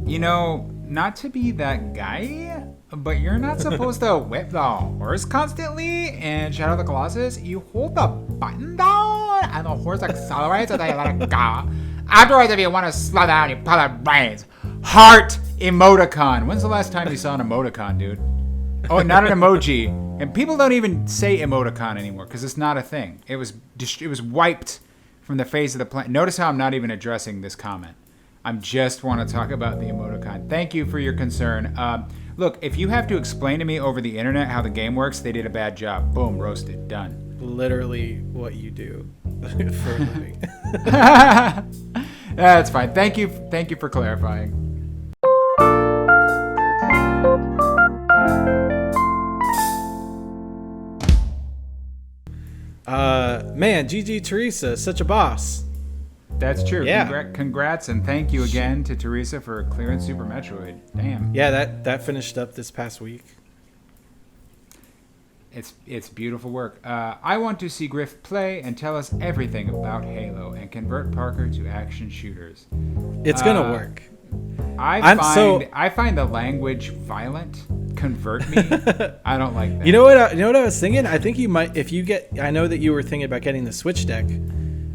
Not to be that guy, but you're not supposed to whip the horse constantly. In Shadow of the Colossus, you hold the button down, and the horse accelerates, and then you let it go. Afterwards, if you want to slow down, you pull it brains. Heart emoticon. When's the last time you saw an emoticon, dude? Oh, not an emoji. And people don't even say emoticon anymore because it's not a thing. It was wiped from the face of the planet. Notice how I'm not even addressing this comment. I just want to talk about the emoticon. Thank you for your concern. Look, if you have to explain to me over the internet how the game works, they did a bad job. Boom, roasted, done. Literally what you do for a living. That's fine. Thank you for clarifying. Man, GG Teresa, such a boss. That's true. Yeah. Congrats and thank you again to Teresa for clearing Super Metroid. Damn. Yeah, that finished up this past week. It's beautiful work. I want to see Griff play and tell us everything about Halo and convert Parker to action shooters. It's gonna work. I find the language violent. Convert me. I don't like that. You know what I was thinking? I think you might, if you get. I know that you were thinking about getting the Switch deck.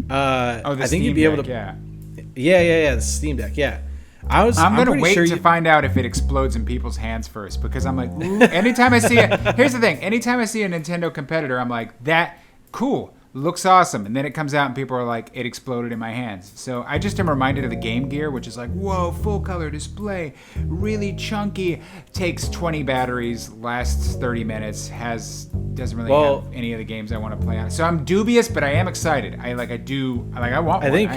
I think Steam you'd be able deck, to. Yeah. The Steam Deck. Yeah. I'm gonna wait to find out if it explodes in people's hands first, because I'm like, ooh, anytime I see it. Here's the thing: anytime I see a Nintendo competitor, I'm like, that cool. Looks awesome. And then it comes out and people are like, it exploded in my hands. So I just am reminded of the Game Gear, which is like, whoa, full color display, really chunky, takes 20 batteries, lasts 30 minutes, doesn't really have any of the games I want to play on. So I'm dubious, but I am excited. I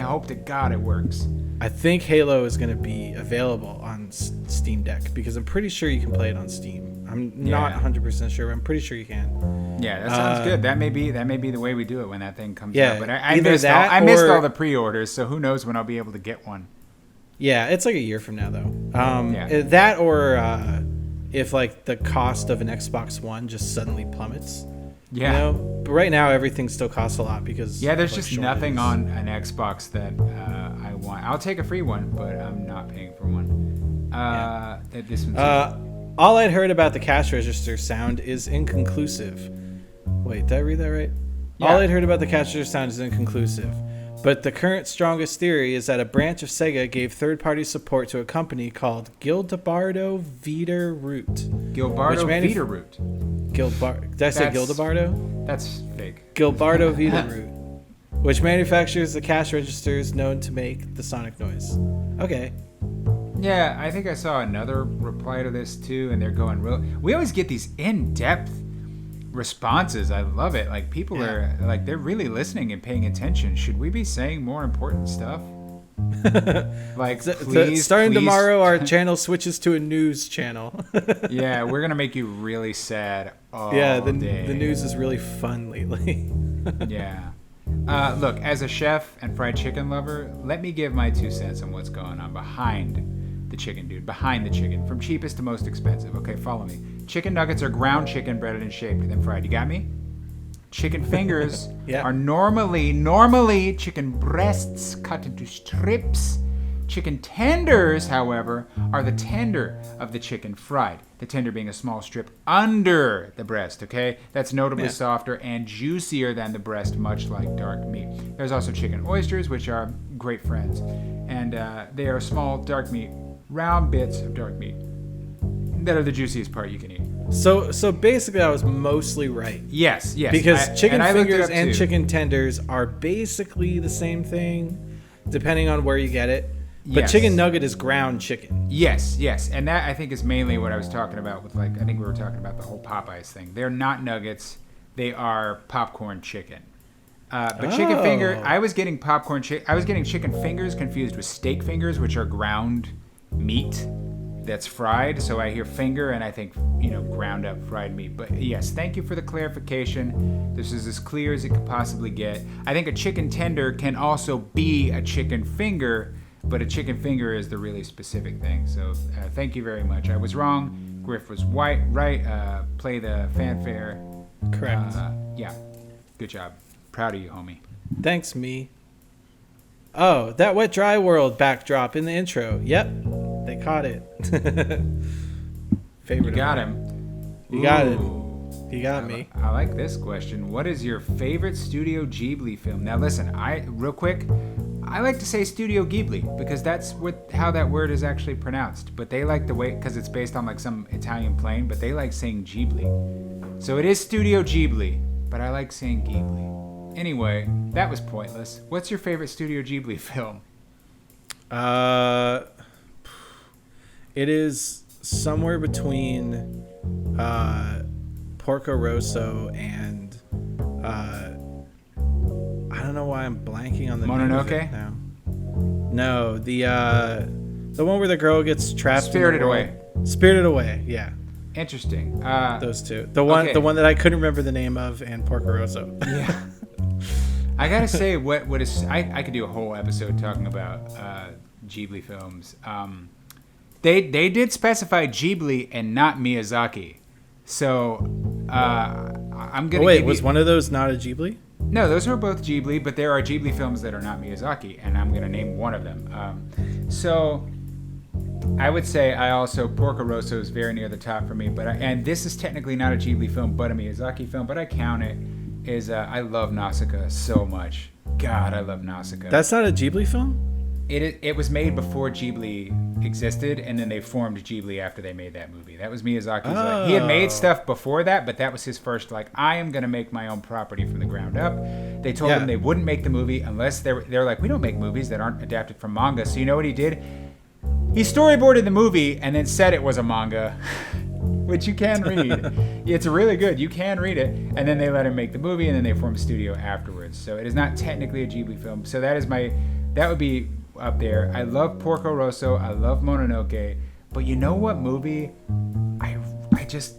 hope to God it works. I think Halo is going to be available on Steam Deck because I'm pretty sure you can play it on Steam. I'm not 100% sure, but I'm pretty sure you can. Yeah, that sounds good. That may be the way we do it when that thing comes yeah, out. But I missed all the pre-orders, so who knows when I'll be able to get one. Yeah, it's like a year from now though. That or if like the cost of an Xbox One just suddenly plummets. Yeah. But right now everything still costs a lot because there's just nothing on an Xbox that I want. I'll take a free one, but I'm not paying for one. This one's all I'd heard about the cash register sound is inconclusive. Wait, did I read that right? Yeah. All I'd heard about the cash register sound is inconclusive. But the current strongest theory is that a branch of Sega gave third-party support to a company called Gildardo Veeder-Root. Gildardo Veeder-Root. Did I say Gildardo? That's fake. Gildardo Veeder-Root, which manufactures the cash registers known to make the sonic noise. Okay. Yeah, I think I saw another reply to this too, and they're going real. We always get these in-depth responses. I love it. Like people are like they're really listening and paying attention. Should we be saying more important stuff? Like please, tomorrow, our channel switches to a news channel. Yeah, we're gonna make you really sad all day. Yeah, the news is really fun lately. Yeah. Look, as a chef and fried chicken lover, let me give my 2 cents on what's going on behind the chicken, dude. Behind the chicken. From cheapest to most expensive. Okay, follow me. Chicken nuggets are ground chicken, breaded and shaped, then fried. You got me? Chicken fingers are normally chicken breasts cut into strips. Chicken tenders, however, are the tender of the chicken fried. The tender being a small strip under the breast, okay? That's notably softer and juicier than the breast, much like dark meat. There's also chicken oysters, which are great friends. And they are small, dark meat, round bits of dark meat that are the juiciest part you can eat. So basically I was mostly right. Yes. Because chicken fingers and chicken tenders are basically the same thing, depending on where you get it. But chicken nugget is ground chicken. Yes. And that, I think, is mainly what I was talking about with, like, I think we were talking about the whole Popeyes thing. They're not nuggets. They are popcorn chicken. But chicken finger, I was getting chicken fingers confused with steak fingers, which are ground meat that's fried. So I hear finger and I think, ground up fried meat. But yes, thank you for the clarification. This is as clear as it could possibly get. I think a chicken tender can also be a chicken finger, but a chicken finger is the really specific thing. So thank you very much. I was wrong. Griff was right. Play the fanfare. Correct. Yeah. Good job. Proud of you, homie. Thanks, me. Oh, that Wet Dry World backdrop in the intro. Yep. They caught it. Favorite. You got him. You got it. Ooh. You got me. I like this question. What is your favorite Studio Ghibli film? Now listen, real quick, I like to say Studio Ghibli because that's how that word is actually pronounced. But they like the way, because it's based on like some Italian plane, but they like saying Ghibli. So it is Studio Ghibli, but I like saying Ghibli. Anyway, that was pointless. What's your favorite Studio Ghibli film? It is somewhere between Porco Rosso and I don't know why I'm blanking on the name of it now. No, the one where the girl gets trapped. Spirited Away. Spirited Away, yeah. Interesting. Those two. The one that I couldn't remember the name of, and Porco Rosso. Yeah. I gotta say, what is I could do a whole episode talking about Ghibli films. They did specify Ghibli and not Miyazaki, so I'm gonna. Wait, was one of those not a Ghibli? No, those are both Ghibli, but there are Ghibli films that are not Miyazaki, and I'm gonna name one of them. So I would say Porco Rosso is very near the top for me, and this is technically not a Ghibli film, but a Miyazaki film, but I count it. I love Nausicaa so much. God, I love Nausicaa. That's not a Ghibli film? It was made before Ghibli existed, and then they formed Ghibli after they made that movie. That was Miyazaki's. He had made stuff before that, but that was his first, I am going to make my own property from the ground up. They told him they wouldn't make the movie unless they're like, we don't make movies that aren't adapted from manga. So you know what he did? He storyboarded the movie and then said it was a manga, which you can read. It's really good. You can read it. And then they let him make the movie, and then they formed a studio afterwards. So it is not technically a Ghibli film. So that would be up there. I love Porco Rosso. I love Mononoke. But you know what movie? There's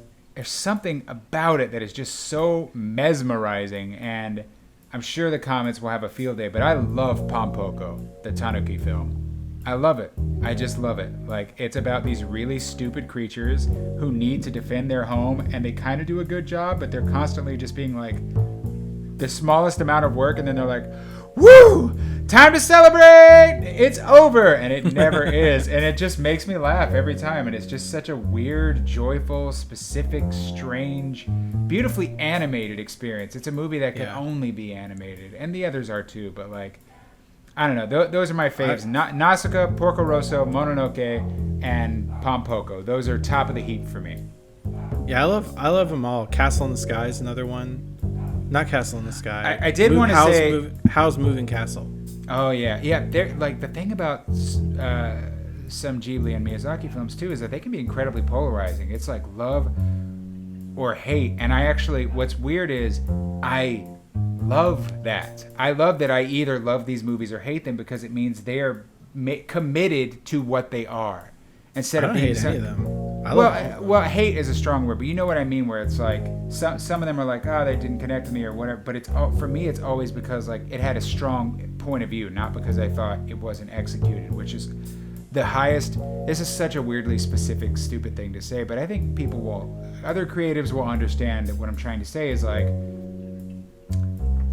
something about it that is just so mesmerizing. And I'm sure the comments will have a field day, but I love Pompoko, the Tanuki film. I love it. I just love it. It's about these really stupid creatures who need to defend their home, and they kind of do a good job, but they're constantly just being the smallest amount of work, and then they're like, woo! Time to celebrate! It's over! And it never is. And it just makes me laugh every time. And it's just such a weird, joyful, specific, strange, beautifully animated experience. It's a movie that can only be animated. And the others are too, but I don't know. Those are my faves. Nausicaa, Porco Rosso, Mononoke, and Pompoko. Those are top of the heap for me. Yeah, I love them all. Castle in the Sky is another one. Not Castle in the Sky. I did want to say Howl's Moving Castle. Oh yeah. They're the thing about some Ghibli and Miyazaki films too is that they can be incredibly polarizing. It's like love or hate. And what's weird is I love that. I love that I either love these movies or hate them because it means they are committed to what they are instead of being any of them. Well, hate is a strong word, but you know what I mean. Where it's like some of them are like, they didn't connect with me or whatever. But for me, it's always because it had a strong point of view, not because I thought it wasn't executed, which is the highest. This is such a weirdly specific, stupid thing to say, but I think other creatives will understand that what I'm trying to say is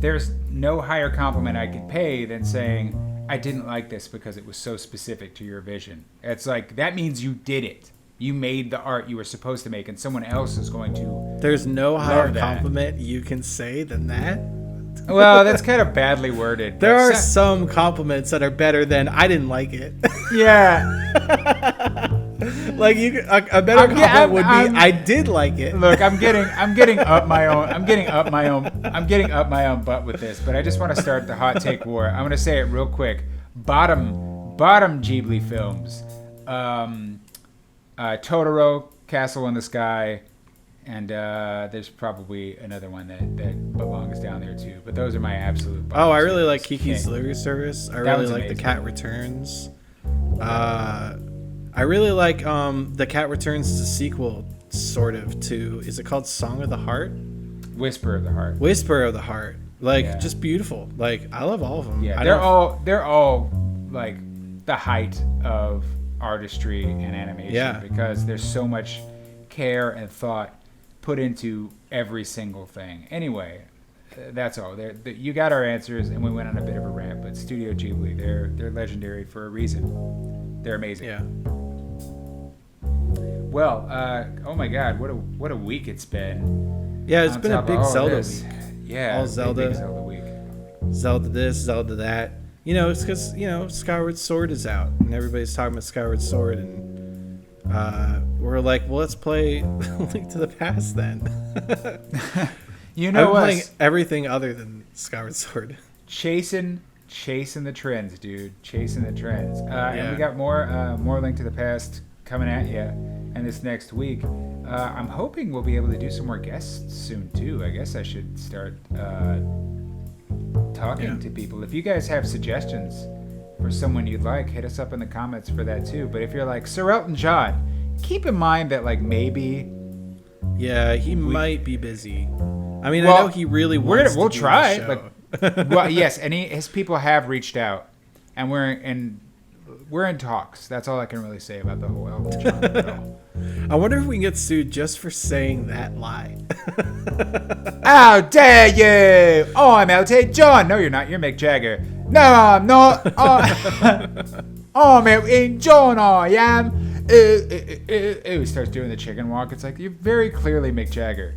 there's no higher compliment I could pay than saying I didn't like this because it was so specific to your vision. It's that means you did it. You made the art you were supposed to make, and someone else is going to. There's no higher compliment you can say than that. Well, that's kind of badly worded. There are some compliments that are better than I didn't like it. Yeah. A better compliment would be I did like it. Look, I'm getting up my own butt with this, but I just want to start the hot take war. I'm going to say it real quick. Bottom Ghibli films. Totoro, Castle in the Sky, and there's probably another one that belongs down there too. But those are my absolute. I really like Kiki's Delivery Service. I really like The Cat Returns. I really like The Cat Returns is a sequel, sort of, to. Is it called Song of the Heart? Whisper of the Heart. Whisper of the Heart. Just beautiful. I love all of them. Yeah, they're all the height of artistry and animation because there's so much care and thought put into every single thing. Anyway, that's all. You got our answers, and we went on a bit of a rant. But Studio Ghibli, they're legendary for a reason. They're amazing. Yeah. Well, oh my God, what a week it's been. Yeah, it's On been a top of big all Zelda this. week. Yeah, All Zelda. big Zelda week. Zelda this, Zelda that. You know, it's because, Skyward Sword is out, and everybody's talking about Skyward Sword, and we're like, well, let's play Link to the Past then. You know I'm what? playing everything other than Skyward Sword. Chasing the trends, dude. Chasing the trends. And Yeah. we got more Link to the Past coming at you, and this next week. I'm hoping we'll be able to do some more guests soon too. I guess I should start talking to people. If you guys have suggestions for someone you'd like, hit us up in the comments for that too. But if you're like Sir Elton John, keep in mind that like maybe. Yeah, he might be busy. I mean, Well, I know he really wants we'll to do try. the show. Well, yes, and his people have reached out, and we're in talks. That's all I can really say about the whole Elton John bill. I wonder if we can get sued just for saying that lie. How dare you! Oh, I'm Elton John. No, you're not. You're Mick Jagger. No, I'm not. I'm Elton John. I am. He starts doing the chicken walk. It's like you're very clearly Mick Jagger.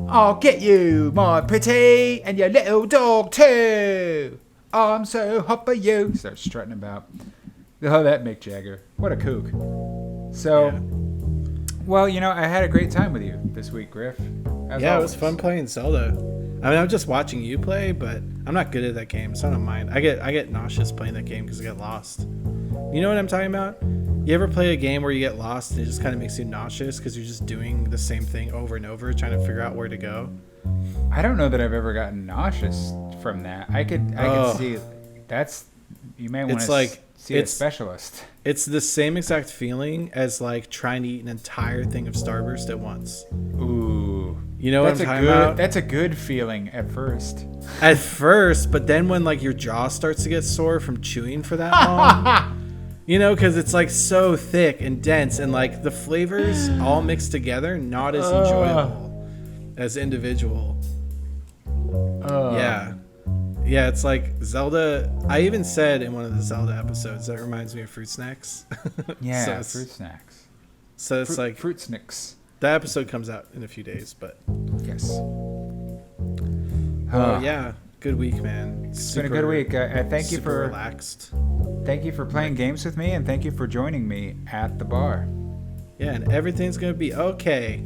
I'll get you, my pretty, and your little dog too. I'm so hot for you. Starts strutting about. Oh, that Mick Jagger. What a kook. So, Yeah. well, I had a great time with you this week, Griff. As Yeah, it always. was fun playing Zelda. I mean, I'm just watching you play, but I'm not good at that game, so I don't mind. I get nauseous playing that game because I get lost. You know what I'm talking about? You ever play a game where you get lost and it just kind of makes you nauseous because you're just doing the same thing over and over, trying to figure out where to go? I don't know that I've ever gotten nauseous from that. I could see that's. You may want It's to like see a specialist. It's the same exact feeling as like trying to eat an entire thing of Starburst at once. Ooh. You know what I'm That's talking about? That's a good feeling at first. At first, but then when like your jaw starts to get sore from chewing for that long, because it's like so thick and dense, and like the flavors all mixed together, not as enjoyable as individual. Yeah, it's like Zelda. I even said in one of the Zelda episodes that reminds me of fruit snacks. Yeah, so fruit snacks. So it's like fruit snacks. that episode comes out in a few days, but Yes. yeah, good week, man. It's been a good week. Thank you for relaxed. Thank you for playing games with me, and thank you for joining me at the bar. Yeah, and everything's gonna be okay.